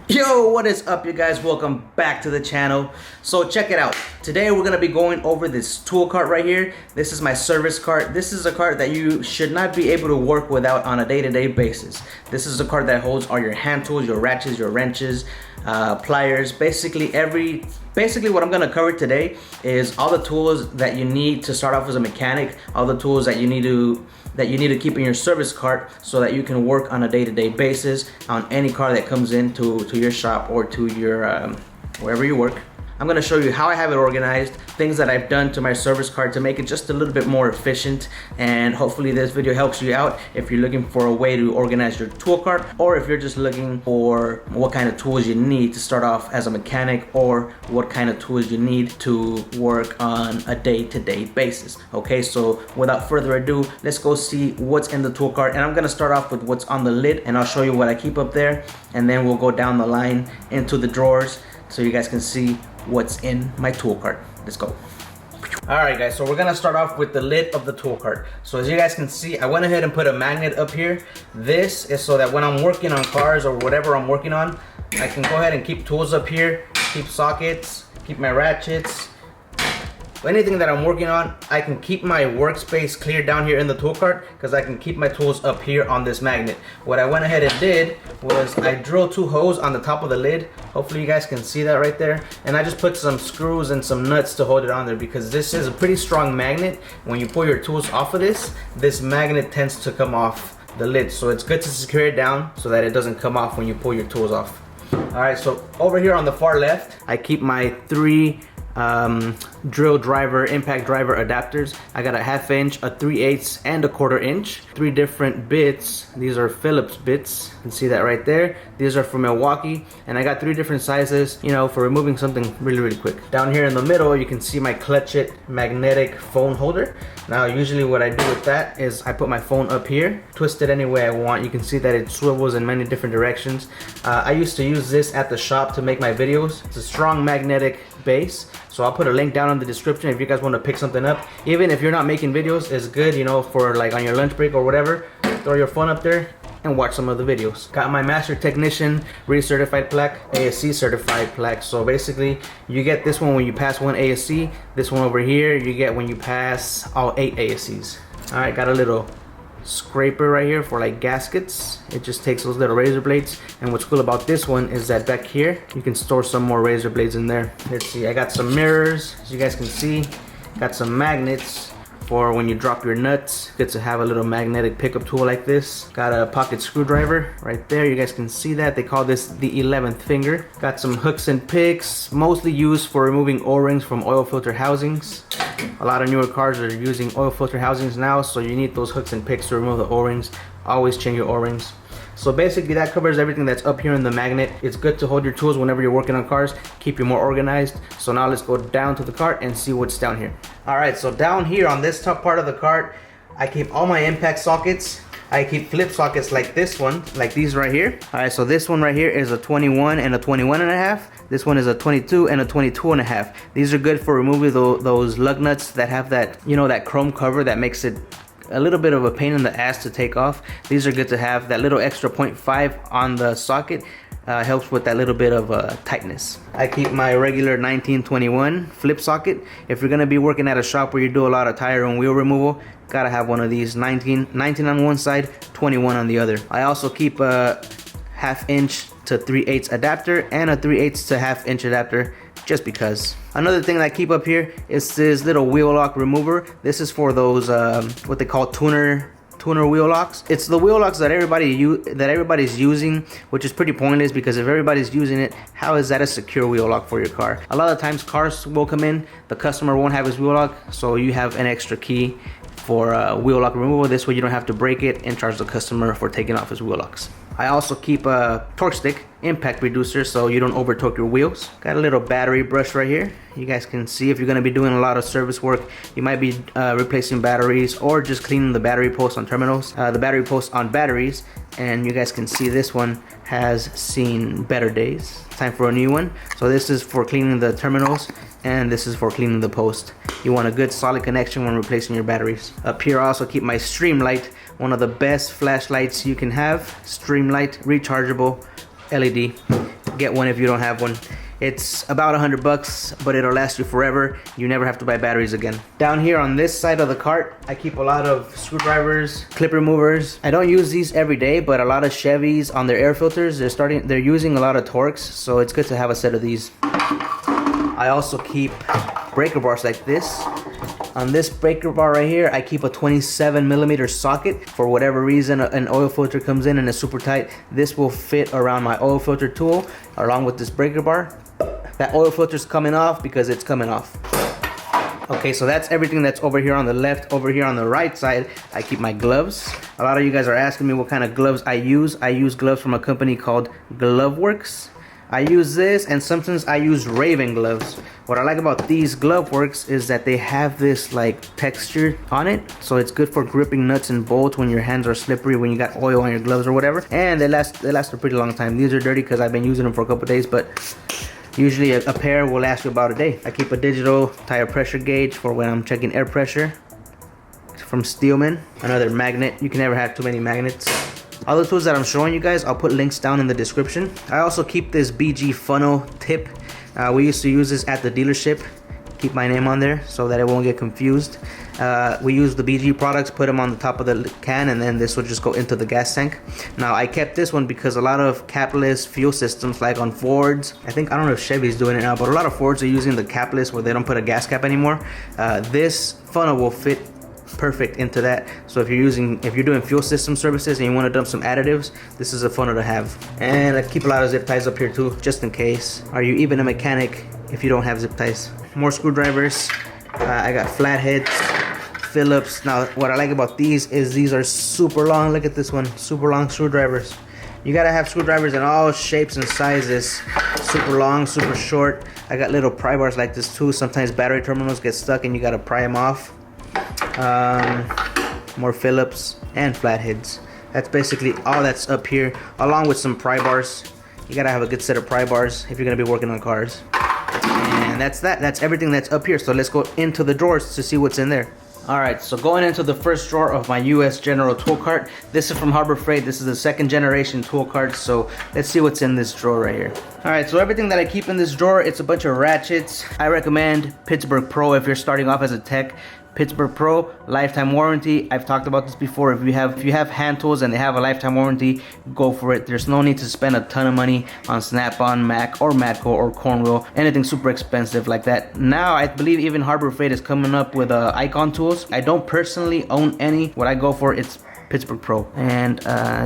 Yo, what is up, you guys? Welcome back to the channel. So check it out. Today we're gonna be going over this tool cart right here. This is my service cart. This is a cart that you should not be able to work without on a day-to-day basis. This is a cart that holds all your hand tools, your ratchets, your wrenches, pliers, basically what I'm gonna cover today is all the tools that you need to start off as a mechanic, all the tools that you need to keep in your service cart so that you can work on a day-to-day basis on any car that comes into your shop or to your wherever you work. I'm gonna show you how I have it organized, things that I've done to my service cart to make it just a little bit more efficient, and hopefully this video helps you out if you're looking for a way to organize your tool cart, or if you're just looking for what kind of tools you need to start off as a mechanic, or what kind of tools you need to work on a day-to-day basis. Okay, so without further ado, let's go see what's in the tool cart, and I'm gonna start off with what's on the lid, and I'll show you what I keep up there, and then we'll go down the line into the drawers so you guys can see what's in my tool cart. Let's go. Alright guys, so we're gonna start off with the lid of the tool cart. So as you guys can see, I went ahead and put a magnet up here. This is so that when I'm working on cars or whatever I'm working on, I can go ahead and keep tools up here, keep sockets, keep my ratchets. Anything that I'm working on, I can keep my workspace clear down here in the tool cart because I can keep my tools up here on this magnet. What I went ahead and did was I drilled 2 holes on the top of the lid. Hopefully you guys can see that right there. And I just put some screws and some nuts to hold it on there because this is a pretty strong magnet. When you pull your tools off of this magnet tends to come off the lid. So it's good to secure it down so that it doesn't come off when you pull your tools off. Alright, so over here on the far left, I keep my 3 drill driver, impact driver adapters. I got a 1/2 inch, a 3/8, and a 1/4 inch. 3 different bits. These are Phillips bits. You can see that right there. These are from Milwaukee, and I got 3 different sizes, you know, for removing something really quick. Down here in the middle, you can see my Clutch It magnetic phone holder. Now, usually what I do with that is I put my phone up here, twist it any way I want. You can see that it swivels in many different directions. I used to use this at the shop to make my videos. It's a strong magnetic base, so I'll put a link down in the description if you guys want to pick something up. Even if you're not making videos, it's good, you know, for like on your lunch break or whatever. Throw your phone up there and watch some of the videos. Got my Master Technician recertified plaque, ASC certified plaque. So basically, you get this one when you pass 1 ASC. This one over here, you get when you pass all 8 ASCs. All right, got a little scraper right here for like gaskets. It just takes those little razor blades, and what's cool about this one is that back here you can store some more razor blades in there. Let's see, I got some mirrors, as you guys can see. Got some magnets for when you drop your nuts. Good to have a little magnetic pickup tool like this. Got a pocket screwdriver right there, you guys can see that. They call this the 11th finger. Got some hooks and picks, mostly used for removing O-rings from oil filter housings. A lot of newer cars are using oil filter housings now, so you need those hooks and picks to remove the O-rings. Always change your O-rings. So basically that covers everything that's up here in the magnet. It's good to hold your tools whenever you're working on cars, keep you more organized. So now let's go down to the cart and see what's down here. Alright, so down here on this top part of the cart, I keep all my impact sockets. I keep flip sockets like this one, like these right here. Alright, so this one right here is a 21 and a 21.5. This one is a 22 and a 22.5. These are good for removing those lug nuts that have that, you know, that chrome cover that makes it a little bit of a pain in the ass to take off. These are good to have. That little extra 0.5 on the socket helps with that little bit of tightness. I keep my regular 1921 flip socket. If you're gonna be working at a shop where you do a lot of tire and wheel removal, gotta have one of these. 19 on one side, 21 on the other. I also keep a 1/2 inch to 3/8 adapter and a 3/8 to 1/2 inch adapter, just because. Another thing that I keep up here is this little wheel lock remover. This is for those what they call tuner wheel locks. It's the wheel locks that everybody's using, which is pretty pointless because if everybody's using it, how is that a secure wheel lock for your car? A lot of times cars will come in, the customer won't have his wheel lock, so you have an extra key for wheel lock removal. This way you don't have to break it and charge the customer for taking off his wheel locks. I also keep a torque stick impact reducer so you don't over torque your wheels. Got a little battery brush right here. You guys can see if you're going to be doing a lot of service work, you might be replacing batteries or just cleaning the battery posts on terminals, the battery posts on batteries, and you guys can see this one has seen better days. Time for a new one. So this is for cleaning the terminals and this is for cleaning the post. You want a good solid connection when replacing your batteries. Up here I also keep my Streamlight, one of the best flashlights you can have. Streamlight, rechargeable LED. Get one if you don't have one. It's about 100 bucks, but it'll last you forever. You never have to buy batteries again. Down here on this side of the cart, I keep a lot of screwdrivers, clip removers. I don't use these every day, but a lot of Chevys on their air filters, they're using a lot of Torx, so it's good to have a set of these. I also keep breaker bars like this. On this breaker bar right here, I keep a 27mm socket. For whatever reason, an oil filter comes in and it's super tight. This will fit around my oil filter tool along with this breaker bar. That oil filter's coming off because it's coming off. Okay, so that's everything that's over here on the left. Over here on the right side, I keep my gloves. A lot of you guys are asking me what kind of gloves I use. I use gloves from a company called GloveWorks. I use this, and sometimes I use Raven gloves. What I like about these GloveWorks is that they have this like texture on it, so it's good for gripping nuts and bolts when your hands are slippery, when you got oil on your gloves or whatever. And they last a pretty long time. These are dirty because I've been using them for a couple days, but usually a pair will last you about a day. I keep a digital tire pressure gauge for when I'm checking air pressure. It's from Steelman. Another magnet. You can never have too many magnets. All the tools that I'm showing you guys, I'll put links down in the description. I also keep this BG funnel tip. We used to use this at the dealership. Keep my name on there so that it won't get confused. We use the BG products, put them on the top of the can, and then this will just go into the gas tank. Now I kept this one because a lot of capless fuel systems, like on Fords, I don't know if Chevy's doing it now, but a lot of Fords are using the capless where they don't put a gas cap anymore. This funnel will fit perfect into that. So if you're doing fuel system services and you want to dump some additives, this is a funnel to have. And I keep a lot of zip ties up here too, just in case. Are you even a mechanic if you don't have zip ties? More screwdrivers. I got flatheads, Phillips. Now what I like about these is these are super long. Look at this one, super long screwdrivers. You gotta have screwdrivers in all shapes and sizes. Super long, super short. I got little pry bars like this too. Sometimes battery terminals get stuck and you gotta pry them off. More Phillips and flatheads. That's basically all that's up here, along with some pry bars. You gotta have a good set of pry bars if you're gonna be working on cars. And that's everything that's up here. So let's go into the drawers to see what's in there. Alright, so going into the first drawer of my US General tool cart. This is from Harbor Freight. This is a second generation tool cart, so let's see what's in this drawer right here. Alright, so everything that I keep in this drawer, it's a bunch of ratchets. I recommend Pittsburgh Pro if you're starting off as a tech. Pittsburgh Pro, lifetime warranty. I've talked about this before. If you have hand tools and they have a lifetime warranty, go for it. There's no need to spend a ton of money on Snap-on, Mac, or Matco, or Cornwell, anything super expensive like that. Now I believe even Harbor Freight is coming up with Icon tools. I don't personally own any. What I go for, it's Pittsburgh Pro, and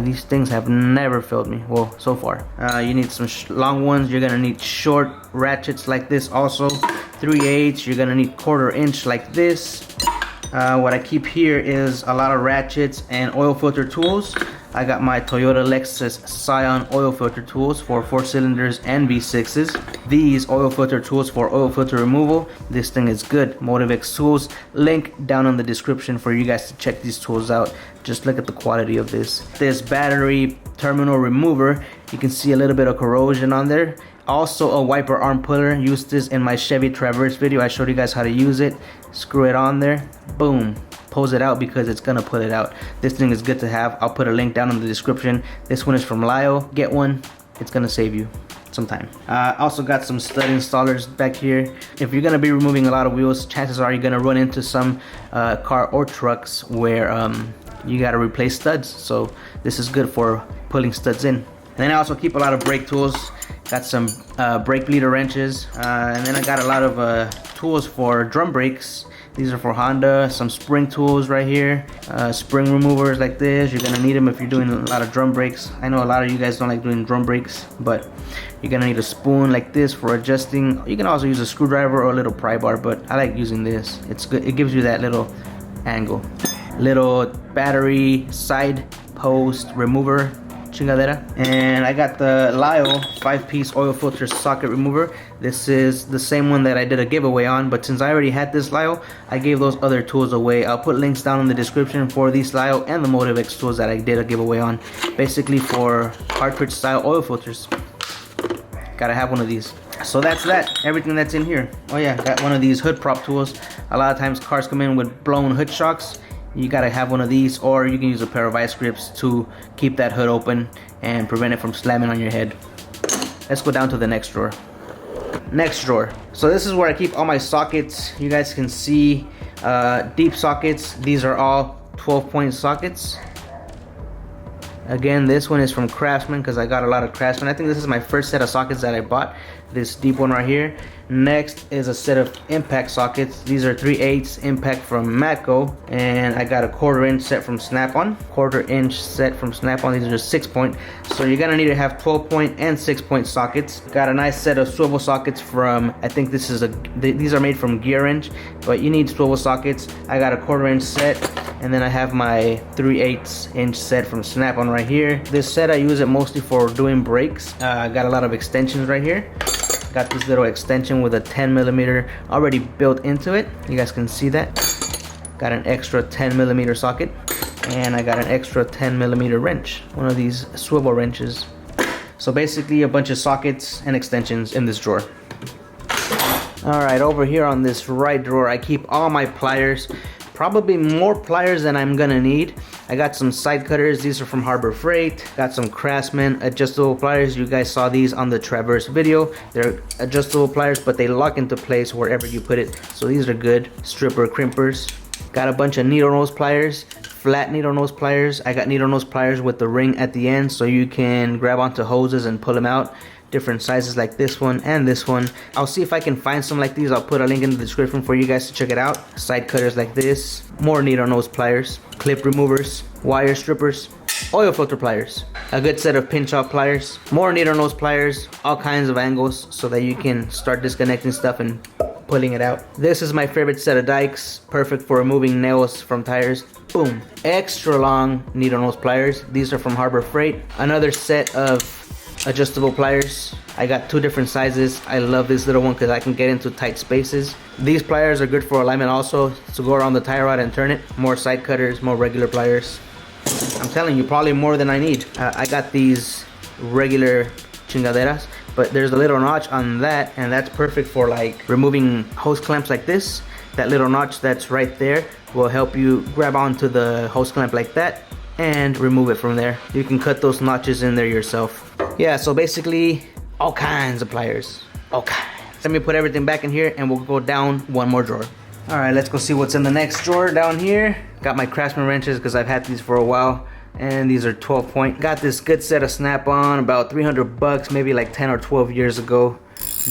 these things have never failed me, well, so far. You need some long ones. You're gonna need short ratchets like this also. 3/8. You're gonna need 1/4 inch like this. What I keep here is a lot of ratchets and oil filter tools. I got my Toyota Lexus Scion oil filter tools for 4 cylinders and V6s. These oil filter tools for oil filter removal. This thing is good. Motivex tools. Link down in the description for you guys to check these tools out. Just look at the quality of this. This battery terminal remover. You can see a little bit of corrosion on there. Also a wiper arm puller. Used this in my Chevy Traverse video. I showed you guys how to use it. Screw it on there. Boom. Pulls it out because it's gonna pull it out. This thing is good to have. I'll put a link down in the description. This one is from Lyle. Get one. It's gonna save you some time. Also got some stud installers back here. If you're gonna be removing a lot of wheels, chances are you're gonna run into some car or trucks where you gotta replace studs. So this is good for pulling studs in. And then I also keep a lot of brake tools. Got some brake bleeder wrenches. And then I got a lot of tools for drum brakes. These are for Honda. Some spring tools right here. Spring removers like this. You're gonna need them if you're doing a lot of drum brakes. I know a lot of you guys don't like doing drum brakes, but you're gonna need a spoon like this for adjusting. You can also use a screwdriver or a little pry bar, but I like using this. It's good. It gives you that little angle. Little battery side post remover chingadera. And I got the Lyle 5-piece oil filter socket remover. This is the same one that I did a giveaway on, but since I already had this Lyle, I gave those other tools away. I'll put links down in the description for these Lyle and the Motivex tools that I did a giveaway on. Basically for cartridge style oil filters. Gotta have one of these. So that's that, everything that's in here. Oh yeah, got one of these hood prop tools. A lot of times cars come in with blown hood shocks. You gotta have one of these, or you can use a pair of vice grips to keep that hood open and prevent it from slamming on your head. Let's go down to the next drawer. Next drawer. So this is where I keep all my sockets. You guys can see deep sockets. These are all 12-point sockets. Again, this one is from Craftsman because I got a lot of Craftsman. I think this is my first set of sockets that I bought. This deep one right here. Next is a set of impact sockets. These are 3/8 impact from Matco, and I got a 1/4 inch set from Snap-on. 1/4 inch set from Snap-on. These are 6-point. So you're gonna need to have 12-point and 6-point sockets. Got a nice set of swivel sockets from, I think this is these are made from Gear Wrench, but you need swivel sockets. I got a 1/4 inch set, and then I have my 3/8 inch set from Snap-on right here. This set I use it mostly for doing brakes. I got a lot of extensions right here. Got this little extension with a 10mm already built into it. You guys can see that. Got an extra 10mm socket, and I got an extra 10mm wrench, one of these swivel wrenches. So basically a bunch of sockets and extensions in this drawer. Alright, over here on this right drawer I keep all my pliers. Probably more pliers than I'm gonna need. I got some side cutters. These are from Harbor Freight. Got some Craftsman adjustable pliers. You guys saw these on the Traverse video. They're adjustable pliers, but they lock into place wherever you put it. So these are good. Stripper crimpers. Got a bunch of needle nose pliers. Flat needle nose pliers. I got needle nose pliers with the ring at the end, so you can grab onto hoses and pull them out. Different sizes like this one and this one. I'll see if I can find some like these. I'll put a link in the description for you guys to check it out. Side cutters like this. More needle nose pliers. Clip removers. Wire strippers. Oil filter pliers. A good set of pinch off pliers. More needle nose pliers. All kinds of angles so that you can start disconnecting stuff and pulling it out. This is my favorite set of dikes. Perfect for removing nails from tires. Boom. Extra long needle nose pliers. These are from Harbor Freight. Another set of adjustable pliers. I got 2 different sizes. I love this little one because I can get into tight spaces. These pliers are good for alignment also, to go around the tie rod and turn it. More side cutters, more regular pliers. I'm telling you, probably more than I need. I got these regular chingaderas, but there's a little notch on that, and that's perfect for like removing hose clamps like this. That little notch that's right there will help you grab onto the hose clamp like that and remove it from there. You can cut those notches in there yourself. Yeah, so basically all kinds of pliers. All kinds. Let me put everything back in here and we'll go down one more drawer. Alright, let's go see what's in the next drawer down here. Got my Craftsman wrenches because I've had these for a while. And these are 12-point. Got this good set of Snap-on, about 300 bucks, maybe like 10 or 12 years ago.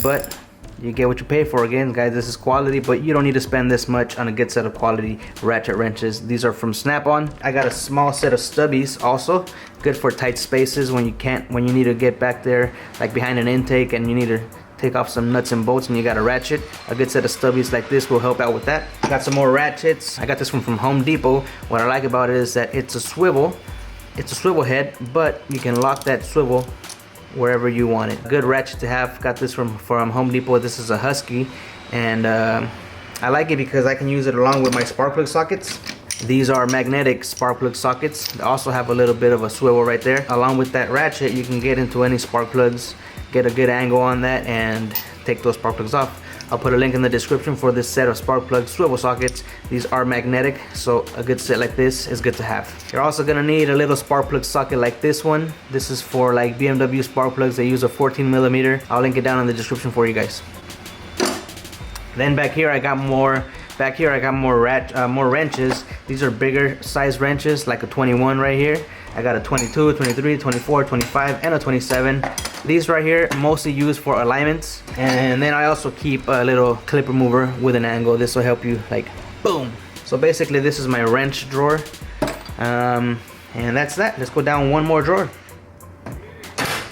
But you get what you pay for. Again, guys, this is quality, but you don't need to spend this much on a good set of quality ratchet wrenches. These are from Snap-on. I got a small set of stubbies also. Good for tight spaces when you need to get back there, like behind an intake, and you need to take off some nuts and bolts and you got a ratchet. A good set of stubbies like this will help out with that. Got some more ratchets. I got this one from Home Depot. What I like about it is that it's a swivel. It's a swivel head, but you can lock that swivel wherever you want it. Good ratchet to have. Got this from Home Depot. This is a Husky, and I like it because I can use it along with my spark plug sockets. These are magnetic spark plug sockets. They also have a little bit of a swivel right there. Along with that ratchet, you can get into any spark plugs, get a good angle on that, and take those spark plugs off. I'll put a link in the description for this set of spark plug swivel sockets. These are magnetic, so a good set like this is good to have. You're also gonna need a little spark plug socket like this one. This is for like BMW spark plugs. They use a 14mm. I'll link it down in the description for you guys. Then back here I got more more wrenches. These are bigger size wrenches, like a 21 right here. I got a 22, 23, 24, 25, and a 27. These right here mostly used for alignments. And then I also keep a little clip remover with an angle. This will help you, like, boom. So basically this is my wrench drawer. And that's that. Let's go down one more drawer.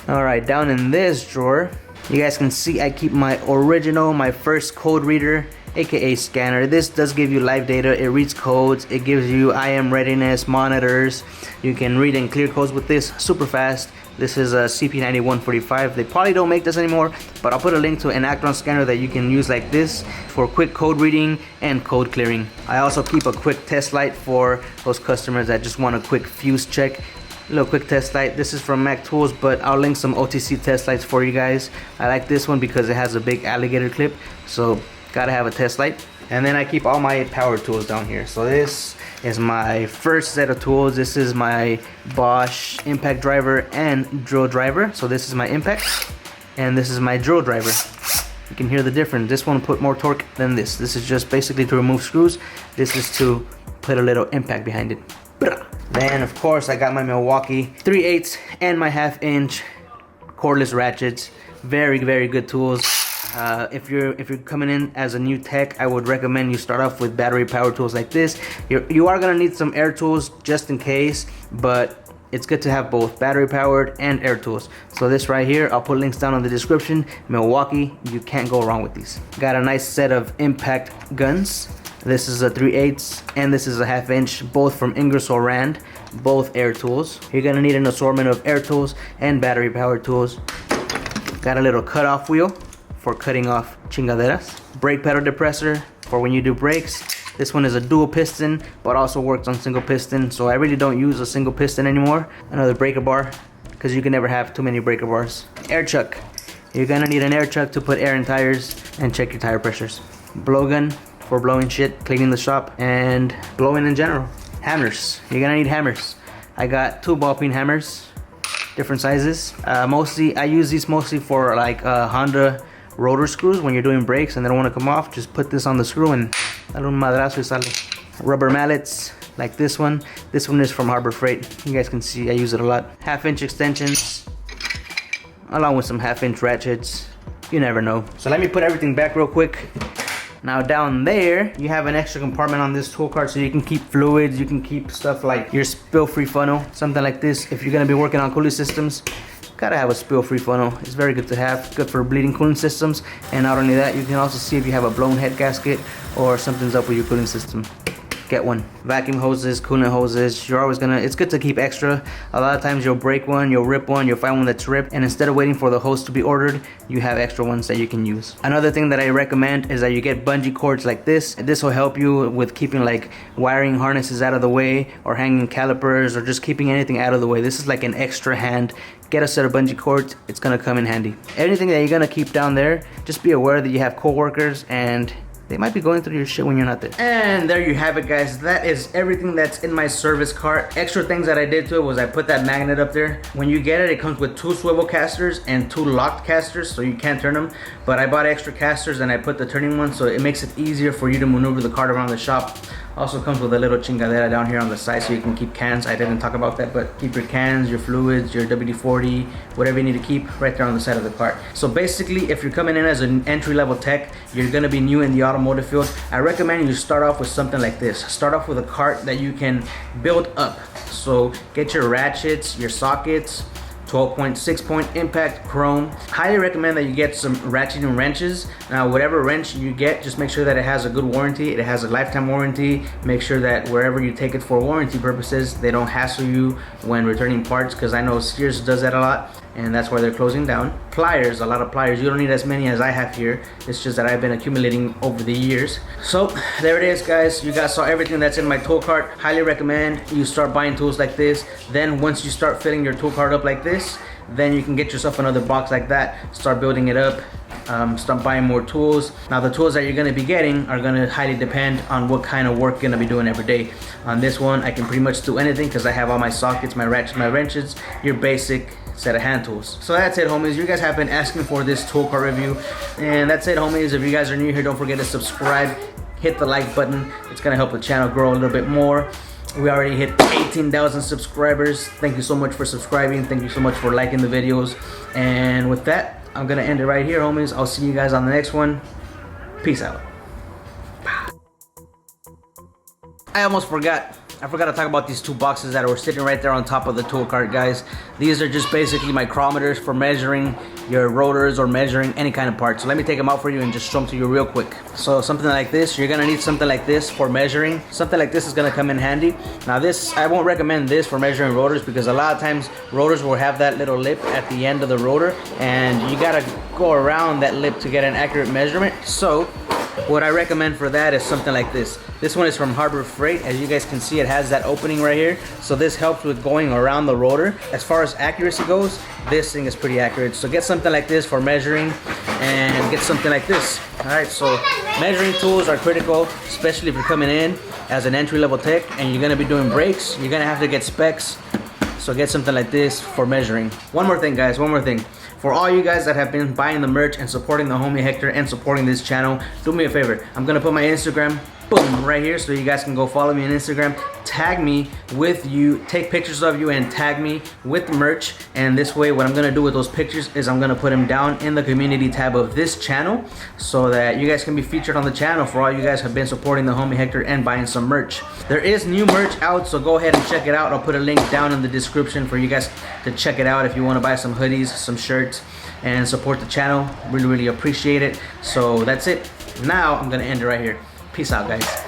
Alright, down in this drawer, you guys can see I keep my original, my first code reader, aka scanner. This does give you live data. It reads codes. It gives you IM readiness monitors. You can read and clear codes with this super fast. This is a CP9145. They probably don't make this anymore, but I'll put a link to an Actron scanner that you can use like this for quick code reading and code clearing. I also keep a quick test light for those customers that just want a quick fuse check. Little quick test light. This is from Mac Tools, but I'll link some OTC test lights for you guys. I like this one because it has a big alligator clip, so gotta have a test light. And then I keep all my power tools down here. So this is my first set of tools. This is my Bosch impact driver and drill driver. So this is my impact, and this is my drill driver. You can hear the difference. This one put more torque than this. This is just basically to remove screws. This is to put a little impact behind it. Then of course I got my Milwaukee 3/8 and my 1/2" cordless ratchets. Very good tools. If you're coming in as a new tech, I would recommend you start off with battery power tools like this. You are gonna need some air tools just in case, but it's good to have both battery powered and air tools. So this right here, I'll put links down in the description. Milwaukee, you can't go wrong with these. Got a nice set of impact guns. This is a 3/8 and this is a 1/2", both from Ingersoll Rand, both air tools. You're gonna need an assortment of air tools and battery powered tools. Got a little cutoff wheel for cutting off chingaderas. Brake pedal depressor for when you do brakes. This one is a dual piston, but also works on single piston, so I really don't use a single piston anymore. Another breaker bar, because you can never have too many breaker bars. Air chuck. You're gonna need an air chuck to put air in tires and check your tire pressures. Blowgun for blowing shit, cleaning the shop, and blowing in general. Hammers. You're gonna need hammers. I got 2 ball peen hammers, different sizes. Mostly, I use these mostly for like Honda rotor screws. When you're doing brakes and they don't want to come off, just put this on the screw and dale un madrazo y sale. Rubber mallets like this one. This one is from Harbor Freight. You guys can see I use it a lot. 1/2" extensions along with some 1/2" ratchets. You never know. So let me put everything back real quick. Now down there, you have an extra compartment on this tool cart so you can keep fluids, you can keep stuff like your spill-free funnel, something like this. If you're gonna be working on cooling systems, gotta have a spill-free funnel. It's very good to have, good for bleeding cooling systems. And not only that, you can also see if you have a blown head gasket or something's up with your cooling system. Get one. Vacuum hoses, coolant hoses, you're always gonna, it's good to keep extra. A lot of times you'll break one, you'll rip one, you'll find one that's ripped, and instead of waiting for the hose to be ordered, you have extra ones that you can use. Another thing that I recommend is that you get bungee cords like this. This will help you with keeping like wiring harnesses out of the way, or hanging calipers, or just keeping anything out of the way. This is like an extra hand. Get a set of bungee cords, it's gonna come in handy. Anything that you're gonna keep down there, just be aware that you have co-workers and they might be going through your shit when you're not there. And there you have it, guys. That is everything that's in my service cart. Extra things that I did to it was I put that magnet up there. When you get it, it comes with 2 swivel casters and 2 locked casters, so you can't turn them. But I bought extra casters and I put the turning one, so it makes it easier for you to maneuver the cart around the shop. Also comes with a little chingadera down here on the side so you can keep cans. I didn't talk about that, but keep your cans, your fluids, your WD-40, whatever you need to keep right there on the side of the cart. So basically, if you're coming in as an entry-level tech, you're gonna be new in the automotive field, I recommend you start off with something like this. Start off with a cart that you can build up. So get your ratchets, your sockets, 12-point, 6-point impact chrome. Highly recommend that you get some ratcheting wrenches. Now whatever wrench you get, just make sure that it has a good warranty. It has a lifetime warranty. Make sure that wherever you take it for warranty purposes, they don't hassle you when returning parts, because I know Sears does that a lot and that's why they're closing down. Pliers, a lot of pliers. You don't need as many as I have here. It's just that I've been accumulating over the years. So there it is, guys. You guys saw everything that's in my tool cart. Highly recommend you start buying tools like this. Then once you start filling your tool cart up like this, then you can get yourself another box like that, start building it up, start buying more tools. Now the tools that you're gonna be getting are gonna highly depend on what kind of work you're gonna be doing every day. On this one, I can pretty much do anything because I have all my sockets, my ratchets, my wrenches, your basic set of hand tools. So that's it, homies. You guys have been asking for this tool cart review, and that's it, homies. If you guys are new here, don't forget to subscribe, hit the like button. It's gonna help the channel grow a little bit more. We already hit 18,000 subscribers. Thank you so much for subscribing. Thank you so much for liking the videos. And with that, I'm gonna end it right here, homies. I'll see you guys on the next one. Peace out. I almost forgot. I forgot to talk about these 2 boxes that were sitting right there on top of the tool cart, guys. These are just basically micrometers for measuring your rotors or measuring any kind of part. So let me take them out for you and just show them to you real quick. So something like this, you're gonna need something like this for measuring. Something like this is gonna come in handy. Now this, I won't recommend this for measuring rotors because a lot of times rotors will have that little lip at the end of the rotor and you gotta go around that lip to get an accurate measurement. So What I recommend for that is something like this. This one is from Harbor Freight. As you guys can see, it has that opening right here. So this helps with going around the rotor. As far as accuracy goes, this thing is pretty accurate. So get something like this for measuring, and get something like this. All right, so measuring tools are critical, especially if you're coming in as an entry-level tech and you're gonna be doing brakes. You're gonna have to get specs. So get something like this for measuring. One more thing, guys, one more thing. For all you guys that have been buying the merch and supporting the homie Hector and supporting this channel, do me a favor. I'm gonna put my Instagram, boom, right here, so you guys can go follow me on Instagram. Tag me with you, take pictures of you and tag me with the merch. And this way, what I'm gonna do with those pictures is I'm gonna put them down in the community tab of this channel so that you guys can be featured on the channel for all you guys have been supporting the homie Hector and buying some merch. There is new merch out, so go ahead and check it out. I'll put a link down in the description for you guys to check it out if you wanna buy some hoodies, some shirts, and support the channel. Really, really appreciate it. So that's it. Now I'm gonna end it right here. Peace out, guys.